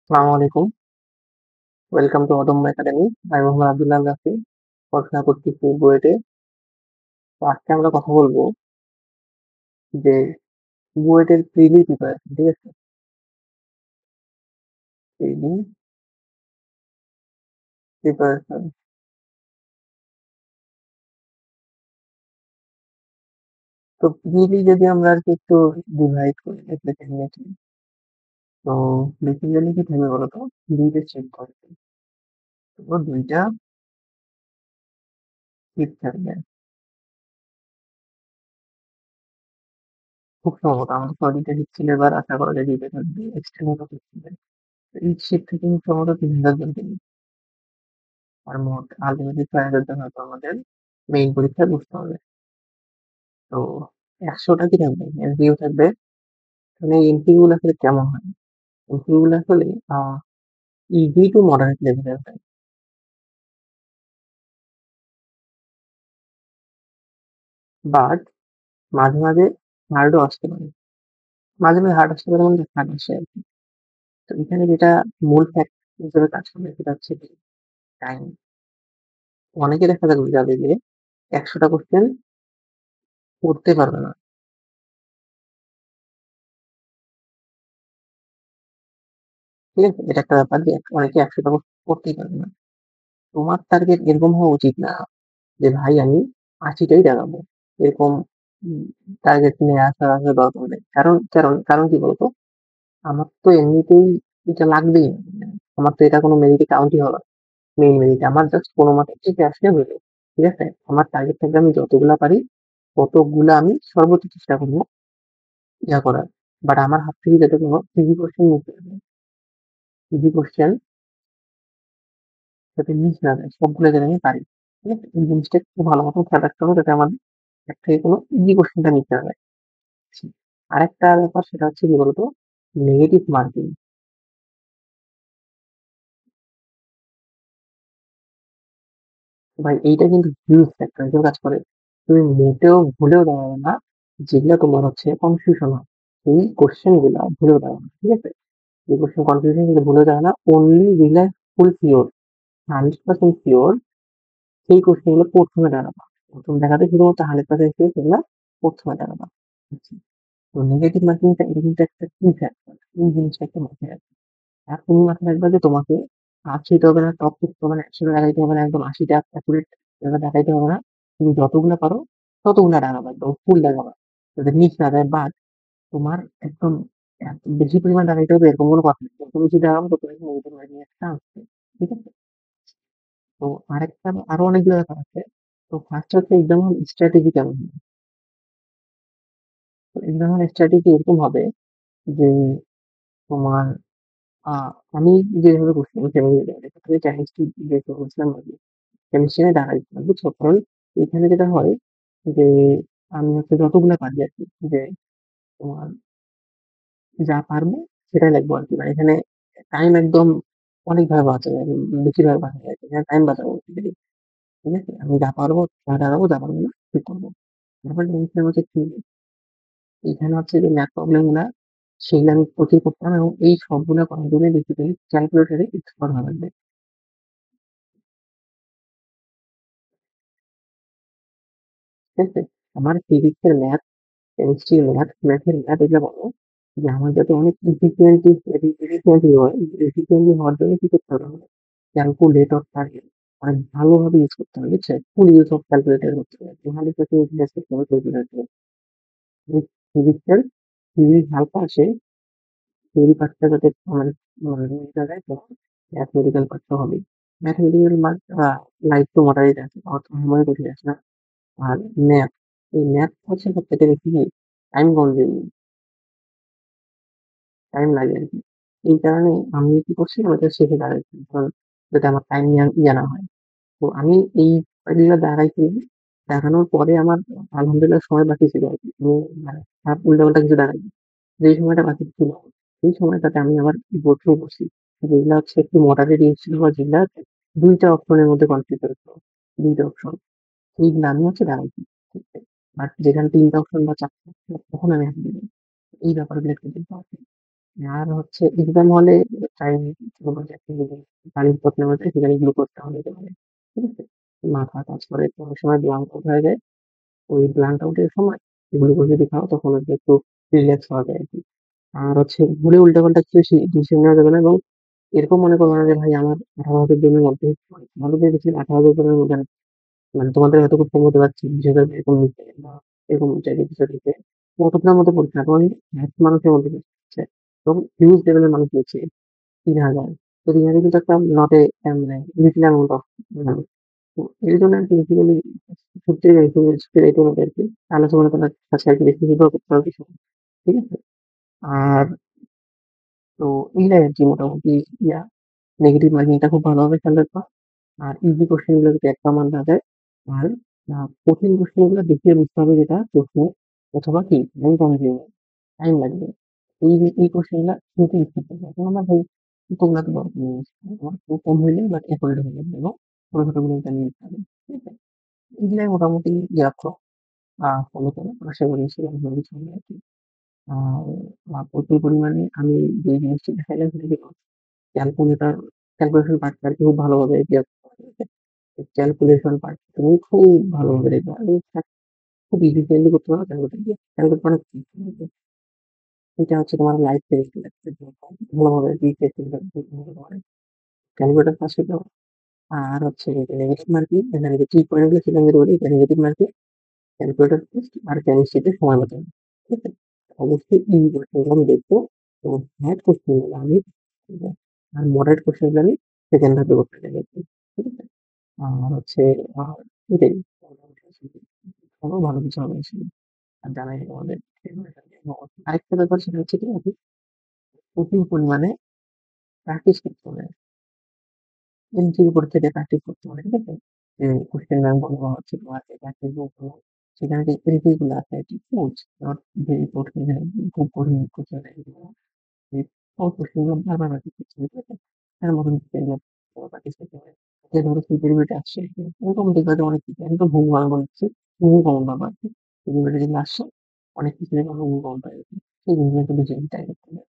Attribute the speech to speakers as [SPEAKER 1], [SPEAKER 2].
[SPEAKER 1] আসসালামু আলাইকুম। Welcome to অদম্য একাডেমি। আমি মোহাম্মদ আব্দুল্লাহ রাফি। পড়াশোনা করতেছি বুয়েটে। তো আজকে আমরা কথা বলবো যে বুয়েটের প্রিলি প্রিপারেশন, ঠিক আছে? প্রিলি প্রিপারেশন। তো প্রিলি যদি আমরা আর কি একটু ডিভাইড করি ডেফিনেটলি, তো বেসিক্যালি কি থাকবে বলতো? দুইটা চেক করবে। তো দুইটা শিফট থাকবে। খুব সম্ভবত আমাদের দুইটা শিফট ছিল, এবার আশা করা যায় দুইটা থাকবে, এক্সটেন্ডেড শিফট। এই শিফট থেকে খুব সম্ভবত 3000 জন কিনবে। আর মোট আলটিমেটলি 6,000 জন হয়তো আমাদের মেইন পরীক্ষায় বসতে হবে। তো ১০০টা কি থাকবে? এমসিকিউ থাকবে। মানে এমসিকিউ গুলো আসলে কেমন হয়? এমসিকিউ গুলো আসলে ইজি টু মডারেট লেভেলের হয়। বাট মাঝে, মাঝে হার্ডও আসতে পারে। মাঝে, মাঝে হার্ড আসতে পারে মানে হার্ড আসে আরকি। তো এখানে যেটা মূল ফ্যাক্টর হিসেবে কাজ করবে সেটা হচ্ছে কি টাইম। অনেকে দেখা যাবে যে ১০০টা কোয়েশ্চেন করতে পারবে না। ঠিক আছে? এটা একটা ব্যাপার যে অনেকে ১০০টা কোয়েশ্চেন করতেই পারবে না। তোমার টার্গেট এরকম হওয়া উচিত না যে ভাই আমি ৮০টাই দাগাবো। এরকম টার্গেট নিয়ে আসার আসলে দরকার নেই। কারণ কি বলতো? আমার তো এমনিতেই এটা লাগবেই না। আমার তো এটা কোনো মেরিটে কাউন্টই হবে না। মেইন মেরিট আমার জাস্ট কোনমতে টিকে আসলে হলো। ঠিক আছে? আমার টার্গেট থাকবে আমি যতগুলা পারি ততগুলা আমি সর্বোচ্চ চেষ্টা করব ইয়া করার। বাট আমার হাত থেকে যাতে কোনো ইজি কোয়েশ্চেন মিস না যায়। ইজি কোয়েশ্চেন যাতে মিস না যায় সবগুলো যাতে আমি পারি। ঠিক আছে? এই জিনিসটা একটু ভালো মতো খেয়াল রাখতে হবে যাতে আমার হাত থেকে কোনো ইজি কোয়েশ্চেনটা মিস না যায়। আরেকটা ব্যাপার সেটা হচ্ছে কি বলতো? Negative marking. ভাই এইটা কিন্তু হিউজ ফ্যাক্টর হিসেবে কাজ করে। তুমি মোটেও ভুলেও দাঁড়াবে না যেগুলা তোমার হচ্ছে কনফিউশন হয়। সেই কোশ্চেন গুলা ভুলেও দাঁড়াবে না। ঠিক আছে? যে কোশ্চেন কনফিউশন গুলো ভুলেও দাঁড়াবে না। অনলি রিলাই ফুল শিওর, 100% শিওর সেই কোশ্চেন গুলো প্রথমে দাঁড়াবা। প্রথম দেখাতে শুধুমাত্র 100% শিওর সেগুলা প্রথমে দাঁড়াবা। আচ্ছা, তো নেগেটিভ মার্কিংটা এটা কিন্তু একটা কি ফ্যাক্টর, এই জিনিসটা একটা মাথায় রাখবে। আর তুমি মাথায় রাখবা যে তোমাকে আশিটা হবে না, টপ করতে হবে না, ১০০টা দেখাইতে হবে না, একদম ৮০টা অ্যাকুরেট দেখাইতে হবে না। তুমি যতগুলা পারো ততগুলা দেখাবা, একদম ফুল দেখাবা। যাতে মিস না যায়। বাট তোমার একদম এত বেশি পরিমাণ দেখাইতে হবে এরকম কোনো কথা নেই। যত বেশি দেখাবো তত বেশি নেগেটিভ মার্কিং এর চান্স আছে। ঠিক আছে? তো আরেকটা আরো অনেকগুলো ব্যাপার আছে। তো ফার্স্ট হচ্ছে এক্সাম হল স্ট্র্যাটেজি কেমন হবে? তো এক্সাম হল স্ট্র্যাটেজি এরকম হবে যে তোমার আ আমি যেভাবে করছি আমি সেভাবে তুমি কেমিস্ট্রি যেহেতু করছিলাম আরকি। কেমিস্ট্রি দাঁড়াই বুঝছো? কারণ এখানে যেটা হয় যে আমি হচ্ছে যতগুলা পারি আরকি যে তোমার যা পারবো সেটাই লিখবো আরকি। মানে এখানে টাইম একদম অনেকভাবে বাঁচা যায়। বেশিরভাগ বাঁচা যায়। এখানে টাইম বাঁচাবো বেসিক্যালি। ঠিক আছে? আমি যা পারবো তা দাঁড়াবো, যা পারবো না ঠিক করবো। ব্যাপারটা জিনিসটা হচ্ছে কি এখানে হচ্ছে যে ম্যাথ প্রবলেম গুলা সেগুলো আমি প্রচুর করতাম এবং এই সবগুলা করার জন্য বেসিক্যালি ক্যালকুলেটরে এক্সপার্ট হওয়া লাগবে। ঠিক আছে? আমার ফিজিক্সের ম্যাথ, কেমিস্ট্রির ম্যাথ, ম্যাথের ম্যাথ এগুলা বলো যে আমার যাতে অনেক এফিসিয়েন্টলি হয়, এফিসিয়েন্টলি হওয়ার জন্য কি করতে হবে আমাকে? ক্যালকুলেটরটাকে অনেক ভালোভাবে ইউজ করতে হবে, বুঝছো? ফুল ইউজ অফ ক্যালকুলেটর করতে হবে। 100% ইউটিলাইজ করতে হবে ক্যালকুলেটর। ফিজিক্সের থিওরি হালকা আসে, থিওরি পার্টটা যাতে মানে মানে বোঝা যায় তো ম্যাথমেটিক্যাল পার্টটা হবেই। ম্যাথমেটিক্যাল লাইট টু মডারেট আছে, অত মনে কঠিন আসে না। আর ম্যাথ, এই ম্যাথ হচ্ছে সবথেকে বেশি টাইম কনজিউমিং, টাইম লাগে আরকি। এই কারণে আমি কি করছিলাম এটা শিখে দাঁড়াইছি। কারণ যাতে আমার টাইম ইয়া না হয়। তো আমি এই এগুলা দাঁড়াইছি। দাঁড়ানোর পরে আমার আলহামদুলিল্লাহ সময় বাকি ছিল আরকি। আমি মানে উল্টাপাল্টা কিছু দাঁড়াইনি। যেই সময়টা বাকি ছিল সেই সময়টাতে আমি আবার গো থ্রু করছি। যেগুলা হচ্ছে একটু মডারেট ইউজ ছিল বা যেগুলা ২ টা অপশনের মধ্যে কনফিউজ হতো। ২ টা অপশন। সেইগুলা আমি হচ্ছে দাঁড়াইছি। ঠিক আছে? বাট যেখানে ৩ টা অপশন বা ৪ টা তখন আমি হাত দিইনি। এই ব্যাপারগুলো একটু দেখতে হবে। আর হচ্ছে এক্সাম হলে টাইম গাড়ির মধ্যে সেখানে গ্লুকোজ দেওয়া যেতে পারে। ঠিক আছে? মাথা কাজ করে, অনেক সময় ব্লাঙ্ক আউট হয়ে যায়। ওই ব্লাঙ্ক আউট এর সময় গ্লুকোজ যদি খাও তখন হচ্ছে একটু রিল্যাক্স হওয়া যায় আরকি। আর হচ্ছে ভুলে উল্টাপাল্টা কিছু ডিসিশন নেওয়া যাবে না, এবং এরকম মনে করবে না যে ভাই আমার ১৮,০০০ জনের মধ্যে ভালো যে দেখছি ১৮,০০০ জনের মধ্যে মানে তোমাদের এতটুকু কম হতে পারছি ২০,০০০ এরকম নিতে বা এরকম টাইপের কিছু দিতে কতক্ষণের মধ্যে পড়ছে না, তোমার ম্যাক্স মানুষের মধ্যে পড়ছে এবং হিউজ লেভেলের মানুষ নিচ্ছে ৩,০০০। তো ৩,০০০ কিন্তু একটা নট মানে লিটল অ্যামাউন্ট অফ মানুষ। তো এই জন্য আরকি বেসিক্যালি সত্যি এটাই হবে আরকি। আলোচনা করার কাছে আরকি বেশি নির্ভর করতে হবে বিষয়। ঠিক আছে? আর তো এইগুলাই আরকি মোটামুটি ইয়া নেগেটিভ মার্কিংটা খুব ভালোভাবে খেয়াল রাখবা। আর ইজি কোয়েশ্চেন গুলো যদি একটা মানা যায়, আর কঠিন কোয়েশ্চেন গুলো দেখিয়ে বুঝতে হবে যেটা প্রশ্ন অথবা কি টাইম কনজিউমিং, টাইম লাগবে। এই কোয়েশ্চেন গুলা শুনতে ইচ্ছে করবে। এখন আমরা ভাই তোমরা তো বড় জিনিস তোমার খুব কম হইলেই বাট অ্যাকুরেট হয়ে যাবে এবং ছোট ছোট গুলো জানিয়ে দিতে হবে। ঠিক আছে? এগুলাই মোটামুটি রাখো ফলো করো। আশা করি সেরকম ভাবে কিছু হবে আরকি। আর প্রচুর পরিমাণে আমি যে জিনিসটা দেখাইলাম সেটা কি ক্যালকুলেটর ক্যালকুলেশন পার্টটা আরকি খুব ভালোভাবে ইয়ে করতে হবে। ক্যালকুলেশন পার্ট তুমি খুব ভালোভাবে দেখবা এবং খুব ইজিলি করতে পারো ক্যালকুলেটর দিয়ে। ক্যালকুলেট অনেক easy। এটা হচ্ছে তোমার লাইফ সেভিং একটা ভালোভাবে রিফ্রেশ করতে পারে। ক্যালকুলেটর কাজ করতে পারো। আর হচ্ছে নেগেটিভ মার্কিং এখানে যে কি পয়েন্ট গুলো সেটা আমি বলি যে নেগেটিভ মার্কিং ক্যালকুলেটর টেস্ট আর কেমিস্ট্রিতে সময় মতো। ঠিক আছে? অবশ্যই এই কোশ্চেনগুলো আমি দেখবো এবং ম্যাথ কোশ্চেন গুলো আমি দেখবো। আর মডারেট কোশ্চেন গুলো আমি সেকেন্ড ধাপে করতে চাই। ঠিক আছে? আর হচ্ছে আর এটাই ভালো ভালো কিছু হবে ইনশাল্লাহ। আর জানাই তোমাদের আরেকটা ব্যাপার সেটা হচ্ছে কি আপনি প্রচুর পরিমাণে প্র্যাকটিস করতে হবে। এমসিকিউ উপর থেকে প্র্যাকটিস করতে হবে। ঠিক আছে? যে কোশ্চেন ব্যাংক বলা হচ্ছে তোমার যে প্র্যাকটিস বুক গুলো সেখানে যে এমসিকিউ গুলো আছে আরকি সহজ নট ভেরি কঠিন খুব কঠিন কোশ্চেন এগুলো এই সহজ কোশ্চেন গুলো বারবার প্র্যাকটিস করতে হবে। ঠিক আছে? তার মতন এগুলো প্র্যাকটিস করতে হবে। যে ধরো সুপিরিয়রিটি আসছে এরকম দেখবে যে অনেক কিছু একদম হুবহু আমি বলছি হুবহু কমন পাবা আরকি। সুপিরিয়রিটি যেগুলো আসছে অনেক কিছু দেখবে হুবহু কমন পাই আরকি। সেই জিনিসগুলো একটু বেশি ট্রাই করতে হবে।